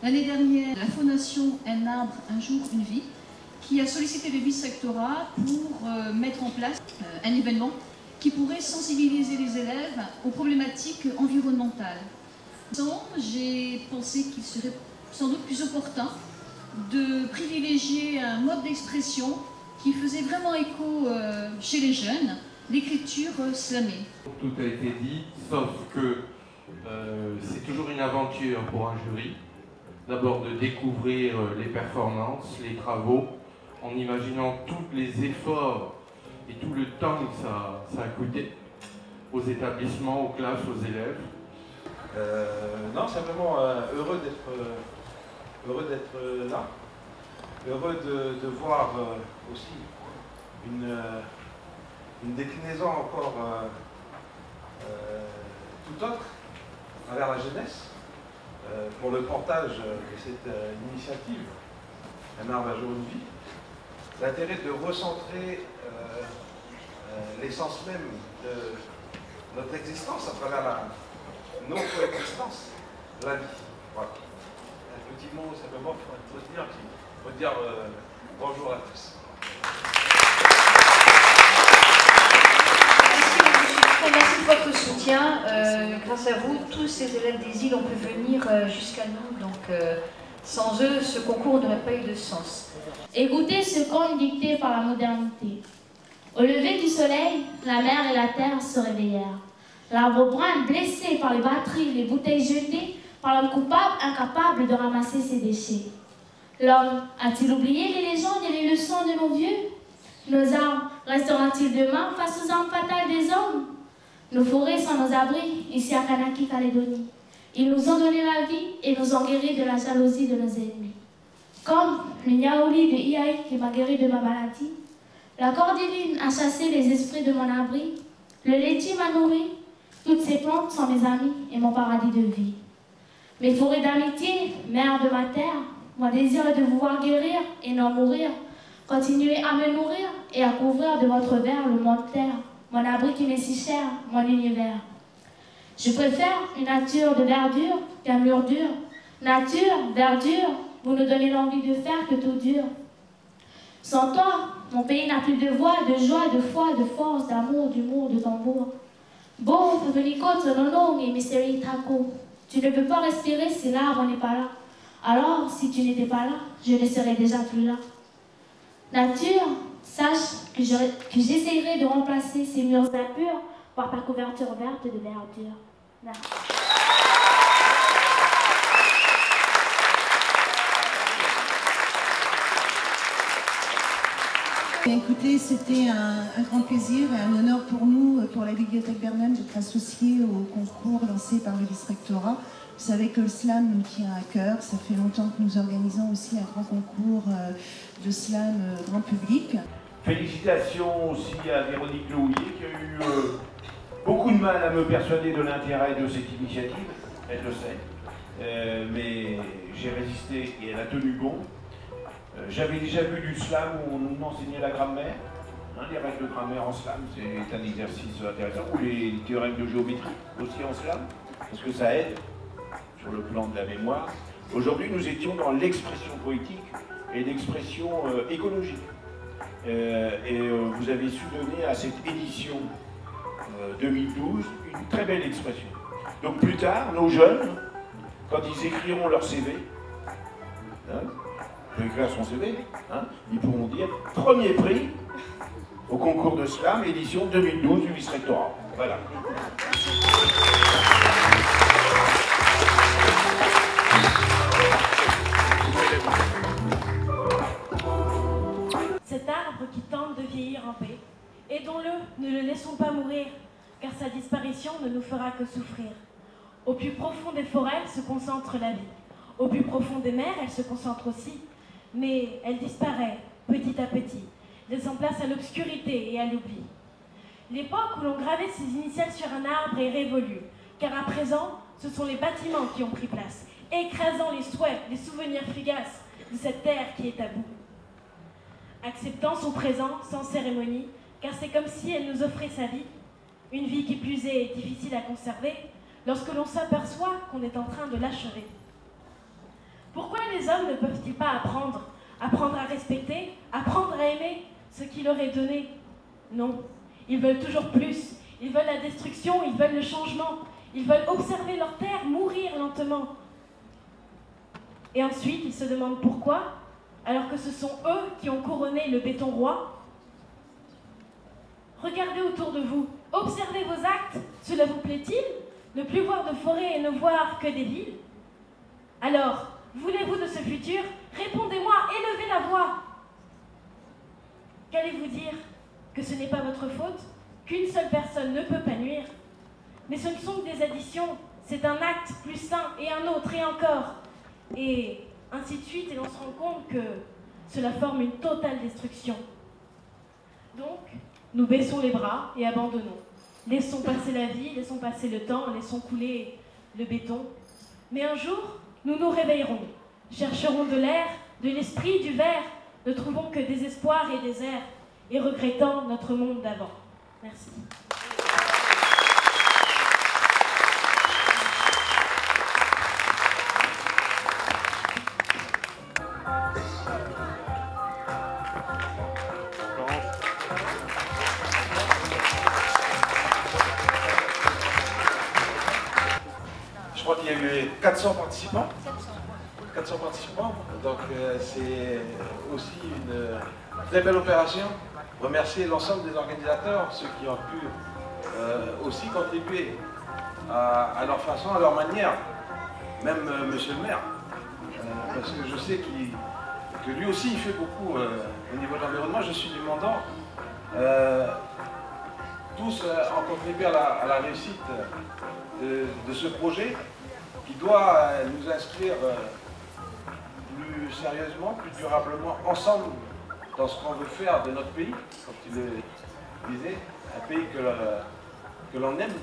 L'année dernière, la Fondation Un arbre, un jour, une vie, qui a sollicité le vice-rectorat pour mettre en place un événement qui pourrait sensibiliser les élèves aux problématiques environnementales. J'ai pensé qu'il serait sans doute plus opportun de privilégier un mode d'expression qui faisait vraiment écho chez les jeunes, l'écriture slamée. Tout a été dit, sauf que c'est toujours une aventure pour un jury. D'abord de découvrir les performances, les travaux, en imaginant tous les efforts et tout le temps que ça a coûté aux établissements, aux classes, aux élèves. Non, simplement heureux d'être là, heureux de voir aussi une déclinaison encore tout autre à travers la jeunesse pour le portage de cette initiative, Un arbre, un jour, une vie. L'intérêt de recentrer l'essence même de notre existence à travers notre existence, la vie. Voilà. Un petit mot simplement pour dire bonjour à tous. Merci de votre soutien. Grâce à vous, tous ces élèves des îles ont pu venir jusqu'à nous. Donc, sans eux, ce concours n'aurait pas eu de sens. Écoutez ce conte dicté par la modernité. Au lever du soleil, la mer et la terre se réveillèrent. L'arbre brun, blessé par les batteries, les bouteilles jetées, par l'homme coupable, incapable de ramasser ses déchets. L'homme a-t-il oublié les légendes et les leçons de nos vieux? Nos arbres resteront-ils demain face aux armes fatales des hommes? Nos forêts sont nos abris, ici à Kanaki, Calédonie. Ils nous ont donné la vie et nous ont guéri de la jalousie de nos ennemis. Comme le Niaouli de Iaï qui m'a guéri de ma maladie, la cordyline a chassé les esprits de mon abri, le laitier m'a nourri, toutes ces plantes sont mes amis et mon paradis de vie. Mes forêts d'amitié, mère de ma terre, mon désir est de vous voir guérir et non mourir. Continuez à me nourrir et à couvrir de votre verre le monde terre, mon abri qui m'est si cher, mon univers. Je préfère une nature de verdure qu'un mur dur. Nature, verdure, vous nous donnez l'envie de faire que tout dure. Sans toi, mon pays n'a plus de voix, de joie, de foi, de force, d'amour, d'humour, de tambour. Beau, Fuvenikoto, Nono et Mystery Taco. Tu ne peux pas respirer si l'arbre n'est pas là. Alors, si tu n'étais pas là, je ne serais déjà plus là. Nature, sache que j'essaierai de remplacer ces murs impurs par ta couverture verte de verdure. Merci. Écoutez, c'était un grand plaisir et un honneur pour nous, pour la Bibliothèque Bernheim, d'être associés au concours lancé par le vice-rectorat. Vous savez que le slam nous tient à cœur. Ça fait longtemps que nous organisons aussi un grand concours de slam grand public. Félicitations aussi à Véronique Louillet qui a eu beaucoup de mal à me persuader de l'intérêt de cette initiative. Elle le sait. Mais j'ai résisté et elle a tenu bon. J'avais déjà vu du slam où on nous enseignait la grammaire, les règles de grammaire en slam, c'est un exercice intéressant, ou les théorèmes de géométrie aussi en slam, parce que ça aide sur le plan de la mémoire. Aujourd'hui, nous étions dans l'expression poétique et l'expression écologique. Vous avez su donner à cette édition 2012 une très belle expression. Donc plus tard, nos jeunes, quand ils écriront leur CV, peut écrire son CV, ils pourront dire premier prix au concours de slam, édition 2012 du vice-rectorat. Voilà. Cet arbre qui tente de vieillir en paix, aidons-le, ne le laissons pas mourir, car sa disparition ne nous fera que souffrir. Au plus profond des forêts se concentre la vie. Au plus profond des mers, elle se concentre aussi. Mais elle disparaît petit à petit, laissant place à l'obscurité et à l'oubli. L'époque où l'on gravait ses initiales sur un arbre est révolue, car à présent, ce sont les bâtiments qui ont pris place, écrasant les souhaits, les souvenirs fugaces de cette terre qui est à bout. Acceptant son présent sans cérémonie, car c'est comme si elle nous offrait sa vie, une vie qui plus est difficile à conserver lorsque l'on s'aperçoit qu'on est en train de l'achever. les hommes ne peuvent-ils pas apprendre à respecter, apprendre à aimer ce qui leur est donné? Non, ils veulent toujours plus. Ils veulent la destruction, ils veulent le changement. Ils veulent observer leur terre mourir lentement. Et ensuite, ils se demandent pourquoi, alors que ce sont eux qui ont couronné le béton roi. Regardez autour de vous, observez vos actes. Cela vous plaît-il? Ne plus voir de forêt et ne voir que des villes? Alors, voulez-vous de ce futur? Répondez-moi, élevez la voix. Qu'allez-vous dire? Que ce n'est pas votre faute? Qu'une seule personne ne peut pas nuire? Mais ce ne sont que des additions, c'est un acte plus sain et un autre et encore. Et ainsi de suite, et l'on se rend compte que cela forme une totale destruction. Donc, nous baissons les bras et abandonnons. Laissons passer la vie, laissons passer le temps, laissons couler le béton. Mais un jour, nous nous réveillerons, chercherons de l'air, de l'esprit, du verre, ne trouvons que désespoir et désert, et regrettant notre monde d'avant. Merci. Je crois qu'il y a eu 400 participants. 400 participants, donc c'est aussi une très belle opération. Remercier l'ensemble des organisateurs, ceux qui ont pu aussi contribuer à leur façon, à leur manière, même monsieur le maire, parce que je sais que lui aussi il fait beaucoup au niveau de l'environnement. Je suis du Mont-d'Or. Tous ont contribué à la réussite de ce projet qui doit nous inscrire plus sérieusement, plus durablement, ensemble, dans ce qu'on veut faire de notre pays, comme tu le disais, un pays que l'on aime.